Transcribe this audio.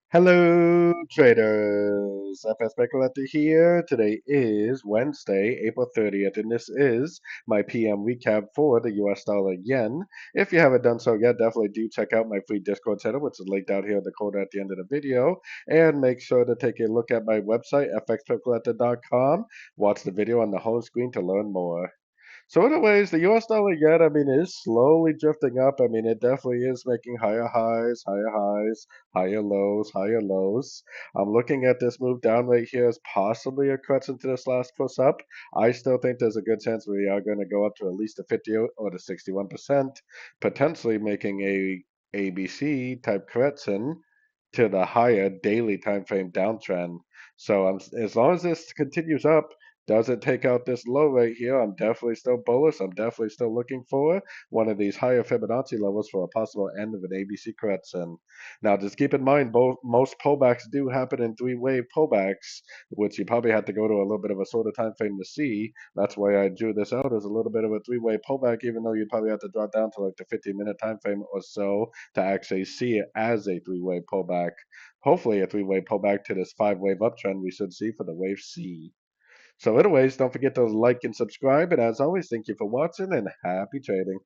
Hello, traders. FX Pip Collector here. Today is Wednesday, April 30th, and this is my PM recap for the US dollar yen. If you haven't done so yet, definitely do check out my free Discord channel, which is linked out here in the corner at the end of the video. And make sure to take a look at my website, fxpipcollector.com. Watch the video on the home screen to learn more. So anyways, the US dollar yen, is slowly drifting up. It definitely is making higher highs, higher lows, higher lows. I'm looking at this move down right here as possibly a correction to this last push up. I still think there's a good chance we are going to go up to at least the 50 or the 61%, potentially making a ABC type correction to the higher daily time frame downtrend. So as long as this continues up, doesn't take out this low right here, I'm definitely still bullish. I'm definitely still looking for one of these higher Fibonacci levels for a possible end of an ABC correction. Now, just keep in mind, most pullbacks do happen in three-wave pullbacks, which you probably have to go to a little bit of a shorter time frame to see. That's why I drew this out as a little bit of a three-wave pullback, even though you'd probably have to drop down to like the 15-minute time frame or so to actually see it as a three-wave pullback. Hopefully, a three-wave pullback to this five-wave uptrend we should see for the wave C. So anyways, don't forget to like and subscribe. And as always, thank you for watching and happy trading.